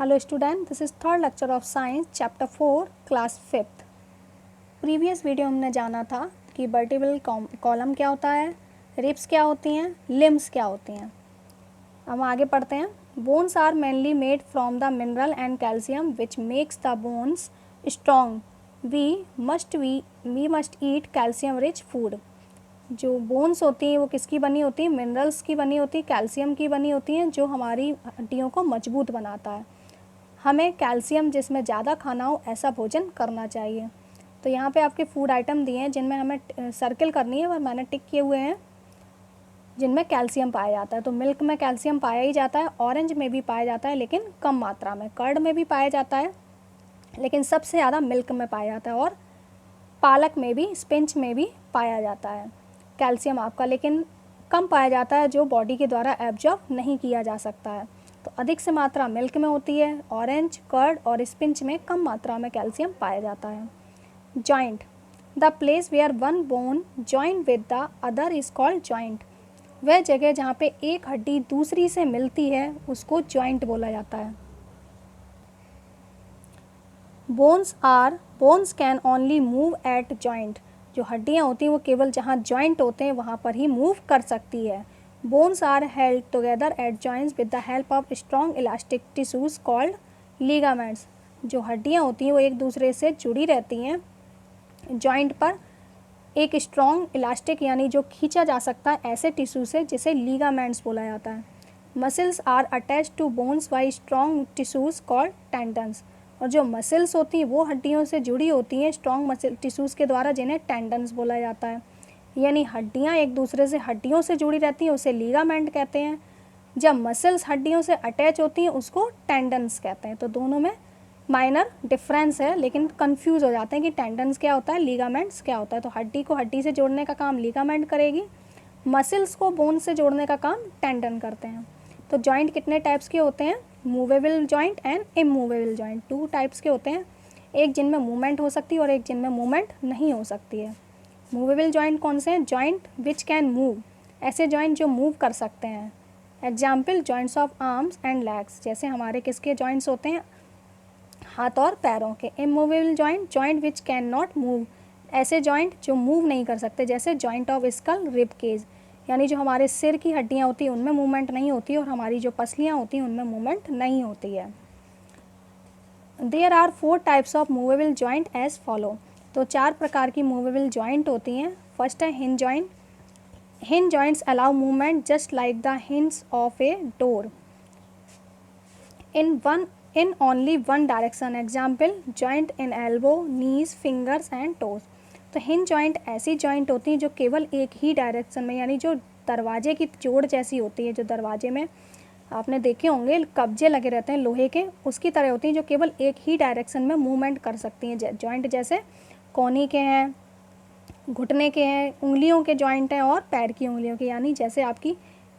Hello student, this is third lecture of science chapter 4 class 5th। Previous video हमने जाना था कि vertebral column क्या होता है, रिब्स क्या होती हैं, लिम्स क्या होती हैं। हम आगे पढ़ते हैं। Bones are mainly made from the mineral and calcium which makes the bones strong. We must eat calcium rich food. जो बोन्स होती हैं वो किसकी बनी होती हैं, मिनरल्स की बनी होती है, कैल्शियम की बनी होती हैं, जो हमारी हड्डियों को मजबूत बनाता है। हमें कैल्शियम जिसमें ज़्यादा खाना हो ऐसा भोजन करना चाहिए। तो यहाँ पे आपके फूड आइटम दिए हैं जिनमें हमें सर्किल करनी है और मैंने टिक किए हुए हैं जिनमें कैल्शियम पाया जाता है। तो मिल्क में कैल्शियम पाया ही जाता है, ऑरेंज में भी पाया जाता है लेकिन कम मात्रा में, कर्ड में भी पाया जाता है लेकिन सबसे ज़्यादा मिल्क में पाया जाता है, और पालक में भी, स्पिंच में भी पाया जाता है कैल्शियम आपका, लेकिन कम पाया जाता है जो बॉडी के द्वारा एब्जॉर्ब नहीं किया जा सकता है। तो अधिक से मात्रा मिल्क में होती है, ऑरेंज, कर्ड और स्पिंच में कम मात्रा में कैल्शियम पाया जाता है। Joint, the place where one bone joint with the other is called joint. वह जगह जहाँ पे एक हड्डी दूसरी से मिलती है उसको जॉइंट बोला जाता है। Bones can only move at joint. जो हड्डियाँ होती हैं वो केवल जहाँ जॉइंट होते हैं वहाँ पर ही मूव कर सकती है। Bones are held together at joints with the help of strong elastic tissues called ligaments. जो हड्डियाँ होती हैं वो एक दूसरे से जुड़ी रहती हैं जॉइंट पर एक स्ट्रॉन्ग इलास्टिक यानी जो खींचा जा सकता है ऐसे टिश्यू से, जिसे लिगामेंट्स बोला जाता है। Muscles are attach to bones by strong tissues called tendons. और जो मसल्स होती हैं वो हड्डियों से जुड़ी होती हैं स्ट्रॉन्ग मसल टिश्यूज़ के द्वारा, जिन्हें टेंडन्स बोला जाता है। यानी हड्डियाँ एक दूसरे से हड्डियों से जुड़ी रहती हैं उसे लीगामेंट कहते हैं, जब मसल्स हड्डियों से अटैच होती हैं उसको टेंडन्स कहते हैं। तो दोनों में माइनर डिफरेंस है, लेकिन कंफ्यूज हो जाते हैं कि टेंडन्स क्या होता है, लीगामेंट्स क्या होता है। तो हड्डी को हड्डी से जोड़ने का काम लीगामेंट करेगी, मसल्स को बोन से जोड़ने का काम टेंडन करते हैं। तो जॉइंट कितने टाइप्स के होते हैं, movable joint and immovable joint, 2 types के होते हैं। एक जिनमें मूवमेंट हो सकती है और एक जिनमें मूवमेंट नहीं हो सकती है। मूवेबल जॉइंट कौन से हैं, जॉइंट विच कैन मूव, ऐसे जॉइंट जो मूव कर सकते हैं। Example joints of arms and legs, जैसे हमारे किसके जॉइंट्स होते हैं, हाथ और पैरों के। Immovable joint, joint which can not move, ऐसे जॉइंट जो मूव नहीं कर सकते, जैसे joint of skull, rib cage, यानी जो हमारे सिर की हड्डियाँ होती हैं उनमें मूवमेंट नहीं होती और हमारी जो पसलियाँ होती हैं उनमें मूवमेंट नहीं होती है। There are 4 types of movable joint as follow. तो 4 प्रकार की मूवेबल जॉइंट होती हैं। फर्स्ट है hinge joint. Hinge joints allow movement just like the hinge of a door in only one direction। Example joint in elbow, knees, fingers and toes. तो hinge joint ऐसी joint होती हैं जो केवल एक ही डायरेक्शन में, यानी जो दरवाजे की जोड़ जैसी होती है, जो दरवाजे में आपने देखे होंगे कब्जे लगे रहते हैं लोहे के, उसकी तरह होती हैं, जो केवल एक ही डायरेक्शन में मूवमेंट कर सकती हैं। जॉइंट जैसे कोहनी के हैं, घुटने के हैं, उंगलियों के जॉइंट हैं और पैर की उंगलियों के, यानी जैसे आपकी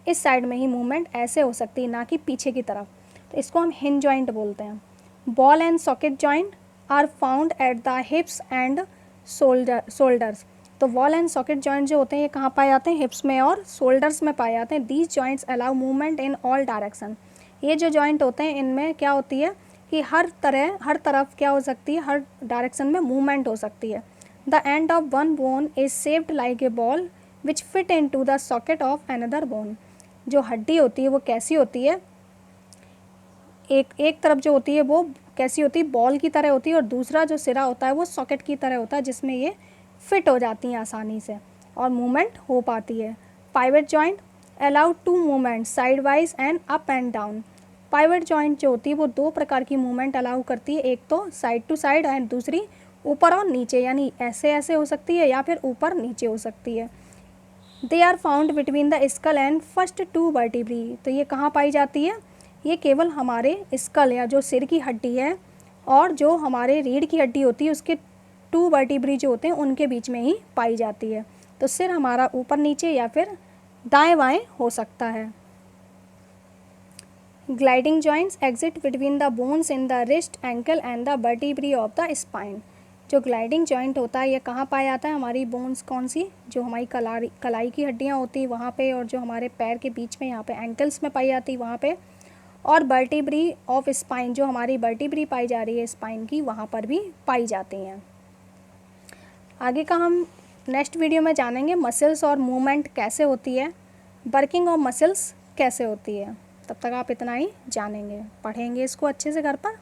इस साइड में ही मूवमेंट ऐसे हो सकती है, ना कि पीछे की तरफ। तो इसको हम हिंज जॉइंट बोलते हैं। Ball and socket joint are found at the hips and shoulders. तो बॉल एंड सॉकेट जॉइंट जो होते हैं ये कहाँ पाए जाते हैं, हिप्स में और शोल्डर्स में पाए जाते हैं। These joints allow movement in all direction. ये जो जॉइंट होते हैं इनमें क्या होती है कि हर तरफ क्या हो सकती है, हर डायरेक्शन में मूवमेंट हो सकती है। The end of one bone is shaped like a ball which fit into the socket of another bone. जो हड्डी होती है वो कैसी होती है, एक तरफ जो होती है वो कैसी होती है, बॉल की तरह होती है, और दूसरा जो सिरा होता है वो सॉकेट की तरह होता है, जिसमें ये फिट हो जाती हैं आसानी से और मूवमेंट हो पाती है। Pivot joint allow 2 movement side wise and up and down. Pivot joint जो होती है वो 2 प्रकार की मूवमेंट अलाउ करती है, एक तो साइड टू साइड एंड दूसरी ऊपर और नीचे, यानी ऐसे ऐसे हो सकती है या फिर ऊपर नीचे हो सकती है। They are found between the skull and first 2 vertebrae. तो ये कहाँ पाई जाती है, ये केवल हमारे स्कल या जो सिर की हड्डी है और जो हमारे रीढ़ की हड्डी होती है उसके 2 वर्टिब्री जो होते हैं उनके बीच में ही पाई जाती है। तो सिर हमारा ऊपर नीचे या फिर दाएं बाएं हो सकता है। Gliding joints exit between the bones in the wrist, ankle and the vertebrae of the spine. जो ग्लाइडिंग जॉइंट होता है ये कहाँ पाया जाता है, हमारी बोन्स कौन सी, जो हमारी कलाई की हड्डियाँ होती हैं वहाँ पे, और जो हमारे पैर के बीच में यहाँ पे एंकल्स में पाई जाती है वहाँ पे, और वर्टिब्री ऑफ स्पाइन, जो हमारी वर्टिब्री पाई जा रही है स्पाइन की, वहाँ पर भी पाई जाती हैं। आगे का हम नेक्स्ट वीडियो में जानेंगे मसल्स और मूवमेंट कैसे होती है, वर्किंग ऑफ मसल्स कैसे होती है। तब तक आप इतना ही जानेंगे, पढ़ेंगे इसको अच्छे से घर पर।